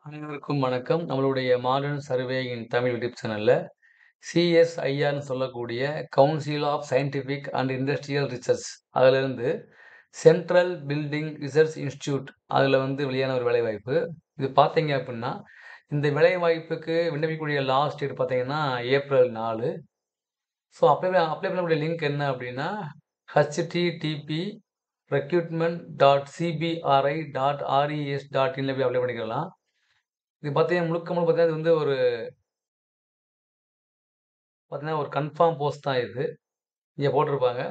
அனைவருக்கும் வணக்கம். நம்மளுடைய modern survey in Tamil YouTube சேனல்ல சிஎஸ்ஐஆர்ன்னு சொல்லக்கூடிய council of scientific and industrial research அதிலிருந்து சென்ட்ரல் பில்டிங் ரிசர்ச் இன்ஸ்டிடியூட் அதில் வெளியான ஒரு வேலைவாய்ப்பு. இது பார்த்தீங்க அப்படின்னா, இந்த வேலைவாய்ப்புக்கு விண்ணப்பிக்கக்கூடிய லாஸ்ட் டேட் பார்த்தீங்கன்னா ஏப்ரல் 4. ஸோ அப்ளை பண்ணக்கூடிய லிங்க் என்ன அப்படின்னா http recruitment.cbri.res.inல போய் அப்ளை பண்ணிக்கலாம். இது பார்த்தீங்கன்னா, முழுக்க முழுக்க பார்த்தீங்கன்னா, இது ஒரு கன்ஃபார்ம் போஸ்ட் தான் இது. இங்க போட்டிருப்பாங்க.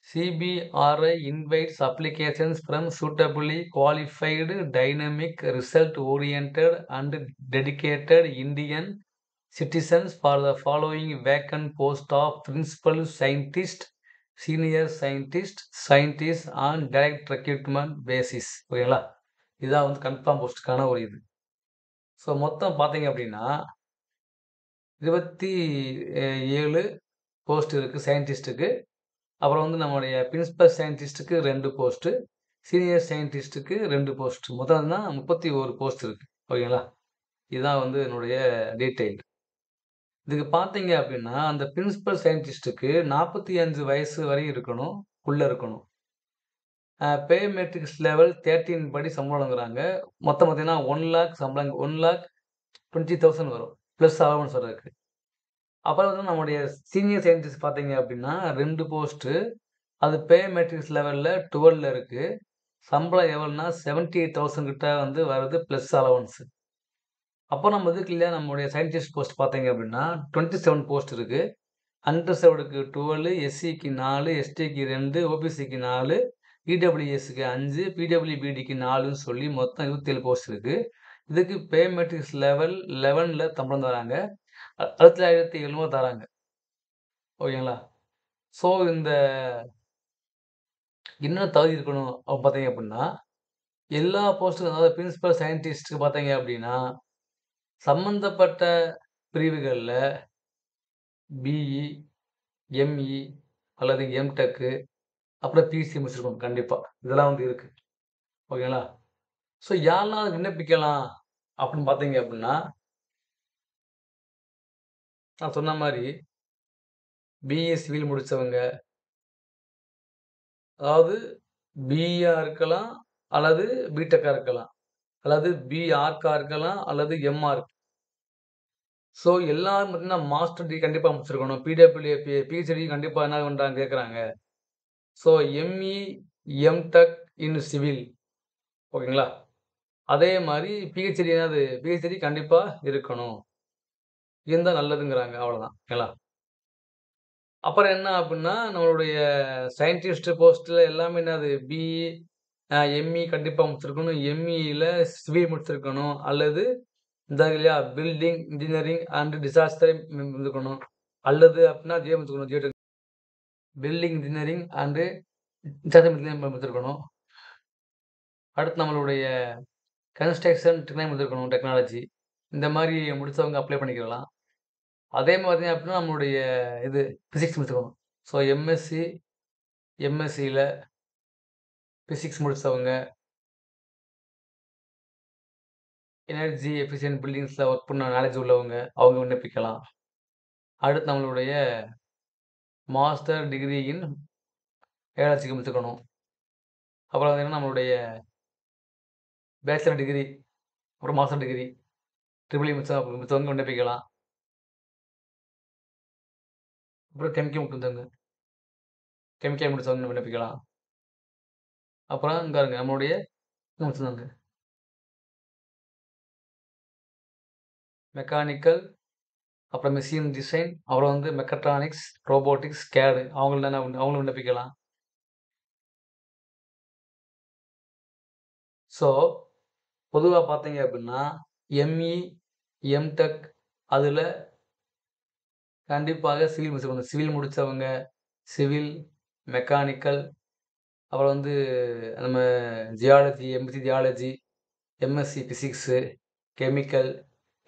CBRI invites applications from suitably qualified, dynamic, result-oriented and dedicated Indian citizens for the following vacant post of principal scientist, senior scientist, scientist on direct recruitment basis. ஓகேங்களா? இதான் கன்ஃபார்ம் போஸ்ட்டுக்கான ஒரு இது. ஸோ மொத்தம் பார்த்தீங்க அப்படின்னா 27 போஸ்ட் இருக்கு சயின்டிஸ்ட்டுக்கு. அப்புறம் நம்முடைய பிரின்சிபல் சயின்டிஸ்ட்டுக்கு 2 போஸ்ட்டு, சீனியர் சயின்டிஸ்ட்டுக்கு 2 போஸ்ட். மொத்தம் தான் 31 போஸ்ட் இருக்கு. ஓகேங்களா? இதுதான் என்னுடைய டீட்டெயில். இதுக்கு பார்த்தீங்க அப்படின்னா, அந்த பிரின்சிபல் சயின்டிஸ்ட்டுக்கு 45 வயசு வரை இருக்கணும். உள்ள இருக்கணும். பே மெட்ரிக்ஸ் லெவல் 13 படி சம்பளம்ங்கிறாங்க. மொத்தம் பார்த்தீங்கன்னா 1,00,000 சம்பளம் 1,20,000 வரும். பிளஸ் அலவன்ஸ் வேற இருக்கு. அப்புறம் நம்முடைய சீனியர் சயின்டிஸ்ட் பார்த்தீங்க அப்படின்னா 2 போஸ்ட்டு. அது பே மெட்ரிக்ஸ் லெவல்ல 12ல இருக்கு. சம்பளம் எவ்வளோன்னா 78,000 கிட்ட வருது பிளஸ் அலவன்ஸ். அப்போ நம்ம இதுக்கு இல்லையா நம்முடைய சயின்டிஸ்ட் போஸ்ட் பார்த்தீங்க அப்படின்னா 27 போஸ்ட் இருக்கு. அன்ரிசர்வ்டுக்கு 12, எஸ்சிக்கு 4, எஸ்டிக்கு 2, ஓபிசிக்கு 4, இடபிள்யூஎஸ்க்கு 5, பிடபிள்யூபிடிக்கு 4ன்னு சொல்லி மொத்தம் 27 போஸ்ட் இருக்கு. இதுக்கு பே மெட்ரிக்ஸ் லெவல் 11ல சம்பளம் தராங்க. 67,700 தராங்க. ஓகேங்களா? ஸோ என்ன தகுதி இருக்கணும் பார்த்தீங்க அப்படின்னா, எல்லா போஸ்ட்டுக்கும் அதாவது பிரின்சிபல் சயின்டிஸ்ட்க்கு பார்த்தீங்க அப்படின்னா, சம்பந்தப்பட்ட பிரிவுகள்ல பிஇ, எம்இ அல்லது எம்டெக்கு அப்புறம் பிசி முடிச்சிருக்கணும் கண்டிப்பா. இதெல்லாம் இருக்கு. ஓகேங்களா? ஸோ யாரெல்லாம் விண்ணப்பிக்கலாம் அப்படின்னு பார்த்தீங்க அப்படின்னா, நான் சொன்ன மாரி பிஇ சிவில் முடிச்சவங்க, அதாவது பிஇயா இருக்கலாம் அல்லது பிடெக்கா இருக்கலாம். அல்லது பிஆர்க்கா இருக்கலாம் அல்லது எம்ஆர்க். ஸோ எல்லாரும் பார்த்தீங்கன்னா மாஸ்டர் டிகிரி கண்டிப்பா முடிச்சிருக்கணும். பிஹெச்டி கண்டிப்பா என்ன பண்றாங்க கேட்குறாங்க. So ME, MTech in civil. ஓகேங்களா? அதே மாரி பிஹெச்டி கண்டிப்பா இருக்கணும். இருந்தா நல்லதுங்கிறாங்க. அவ்வளோதான். ஓகேங்களா? அப்புறம் என்ன அப்டின்னா, நம்மளுடைய சயின்டிஸ்ட் போஸ்ட்ல எல்லாமே பிஇ, எம்இ கண்டிப்பா முடிச்சிருக்கணும். எம்இல சிவில் முடிச்சிருக்கணும். அல்லது இல்லையா பில்டிங் இன்ஜினியரிங் அண்ட் டிசாஸ்டர் இருக்கணும். அல்லது அப்டின்னா ஜிஎம் முடிச்சிருக்கணும். பில்டிங் இன்ஜினியரிங் அண்ட் டிசாஸ்டர் முடிச்சிருக்கணும். அடுத்து நம்மளுடைய கன்ஸ்ட்ரக்ஷன் முடிச்சிருக்கணும் டெக்னாலஜி. இந்த மாரி முடிச்சவங்க அப்ளை பண்ணிக்கலாம். அதே மாதிரி அப்டின்னா நம்மளுடைய பிசிக்ஸ் முடிச்சிருக்கணும். ஸோ எம்எஸ்சில பிசிக்ஸ் முடிச்சவங்க, எனர்ஜி எஃபிஷியன்ட் பில்டிங்ஸ்ல ஒர்க் பண்ண நாலேட்ஜ் உள்ளவங்க, அவங்க விண்ணப்பிக்கலாம். அடுத்து நம்மளுடைய மாஸ்டர் டிகிரி இன் பயாலஜிக்கு முடிச்சிருக்கணும். அப்புறம் நம்மளுடைய பேச்சுலர் டிகிரி, அப்புறம் மாஸ்டர் டிகிரி, ட்ரிபிள் இ முடிச்சவங்க விண்ணப்பிக்கலாம். அப்புறம் கெமிக்கல் முடிச்சவங்க விண்ணப்பிக்கலாம். அப்புறம் இங்க பாருங்க நம்மளுடைய முடிச்சிருந்தாங்க. மெக்கானிக்கல், அப்புறம் மெஷின் டிசைன், அப்புறம் மெக்கட்ரானிக்ஸ், ரோபோட்டிக்ஸ், கேட் அவங்களும் விண்ணப்பிக்கலாம். ஸோ பொதுவா பார்த்தீங்க அப்படின்னா, எம்இ, எம்டெக் அதுல கண்டிப்பாக சிவில் முடிச்சிருக்கணும். சிவில் முடிச்சவங்க, சிவில், மெக்கானிக்கல், அப்புறம் நம்ம geology, MSc geology, MSc physics, chemical,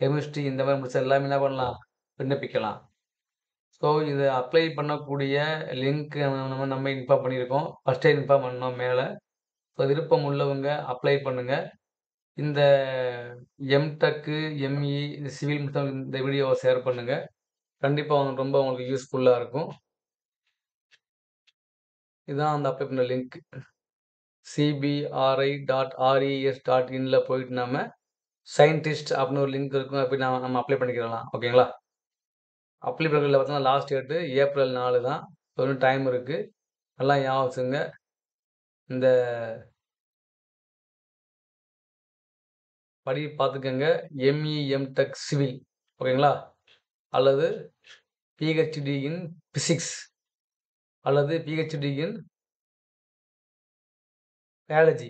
chemistry இந்த மாரி முடிச்ச எல்லாமே என்ன பண்ணலாம்? விண்ணப்பிக்கலாம். ஸோ இதை அப்ளை பண்ணக்கூடிய லிங்க் நம்ம இன்ஃபார்ம் பண்ணியிருக்கோம். ஃபர்ஸ்ட்டே இன்ஃபார்ம் பண்ணோம் மேலே. ஸோ விருப்பம் உள்ளவங்க அப்ளை பண்ணுங்க. இந்த எம்டெக்கு, எம்இ, இந்த சிவில் முடித்தவங்க இந்த வீடியோவை ஷேர் பண்ணுங்க. கண்டிப்பா ரொம்ப உங்களுக்கு யூஸ்ஃபுல்லா இருக்கும். இதான் அந்த அப்ளை பண்ண லிங்க். cbri.res.inல போயிட்டு நாம சயின்டிஸ்ட் அப்படின்னு ஒரு லிங்க் இருக்கும். அப்படி நம்ம அப்ளை பண்ணிக்கலாம். ஓகேங்களா? அப்ளை பண்ணுறதுல பார்த்தீங்கன்னா லாஸ்ட் டேட்டு ஏப்ரல் 4 தான். இன்னும் டைம் இருக்கு. நல்லா ஞாபகம் வச்சுங்க. இந்த படி பார்த்துக்கங்க. ME, MTech civil. ஓகேங்களா? அல்லது பிஹெச்டி இன் பிசிக்ஸ் அல்லது பிஹெச்டி இன் பயாலஜி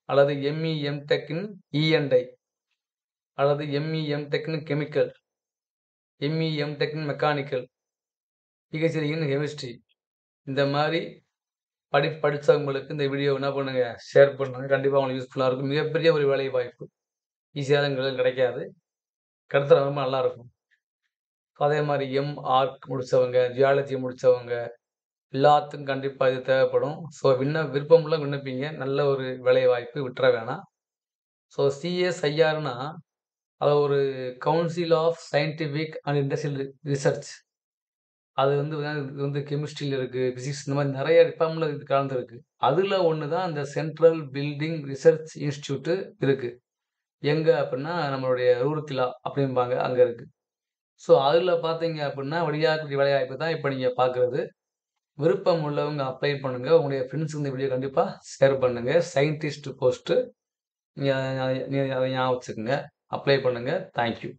அல்லது எம்இ, எம்டெக் இன் இ&ஐ அல்லது ME, MTech in chemical, ME, MTech in mechanical, PhD in chemistry. இந்த மாதிரி படித்தவங்களுக்கு இந்த வீடியோ என்ன பண்ணுங்க, ஷேர் பண்ணுங்க. கண்டிப்பாக உங்களுக்கு யூஸ்ஃபுல்லாக இருக்கும். மிகப்பெரிய ஒரு வேலை வாய்ப்பு. ஈஸியாக கிடைக்காது. கிடைத்தா ரொம்ப நல்லா இருக்கும். அதே மாதிரி ஆர்க் முடித்தவங்க, ஜியாலஜி முடித்தவங்க எல்லாத்துக்கும் கண்டிப்பாக இது தேவைப்படும். ஸோ விருப்பமுள்ள விண்ணப்பிங்க. நல்ல ஒரு வேலை வாய்ப்பு, விட்டுற வேணாம். ஸோ சிஎஸ்ஐஆர்னா அது ஒரு council of scientific and industrial research. அது கெமிஸ்ட்ரியில் இருக்குது, பிசிக்ஸ், இந்த மாதிரி நிறைய டிபார்ட்மெண்ட்ல இது கலந்துருக்கு. அதில் ஒன்று தான் இந்த சென்ட்ரல் பில்டிங் ரிசர்ச் இன்ஸ்டியூட்டு இருக்குது. எங்கே அப்படின்னா நம்மளுடைய ரூர்க்கிலா அப்படிம்பாங்க, அங்கே இருக்குது. ஸோ அதில் பார்த்தீங்க அப்படின்னா வழியாகக்கூடிய வேலைவாய்ப்பு தான் இப்போ நீங்கள் பார்க்குறது. விருப்பம் உள்ளவங்க அப்ளை பண்ணுங்கள். உங்களுடைய ஃப்ரெண்ட்ஸுக்கு இந்த வீடியோ கண்டிப்பாக ஷேர் பண்ணுங்கள். சயின்டிஸ்ட் போஸ்ட்டு நீங்கள் அதை ஞாபகம் வச்சுக்கோங்க. அப்ளை பண்ணுங்கள். தேங்க்யூ.